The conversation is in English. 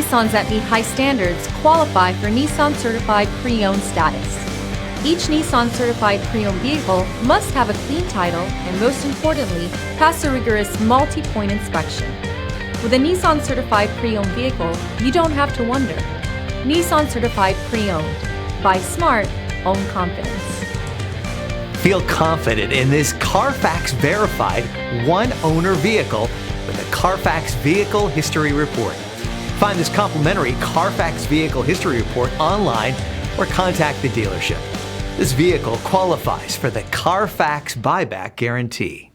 Nissans that meet high standards qualify for Nissan Certified Pre-Owned status. Each Nissan Certified Pre-Owned vehicle must have a clean title and, most importantly, pass a rigorous multi-point inspection. With a Nissan Certified Pre-Owned vehicle, you don't have to wonder. Nissan Certified Pre-Owned. Buy smart, own confidence. Feel confident in this Carfax verified one-owner vehicle with a Carfax Vehicle History Report. Find this complimentary Carfax Vehicle History Report online or contact the dealership. This vehicle qualifies for the Carfax buyback guarantee.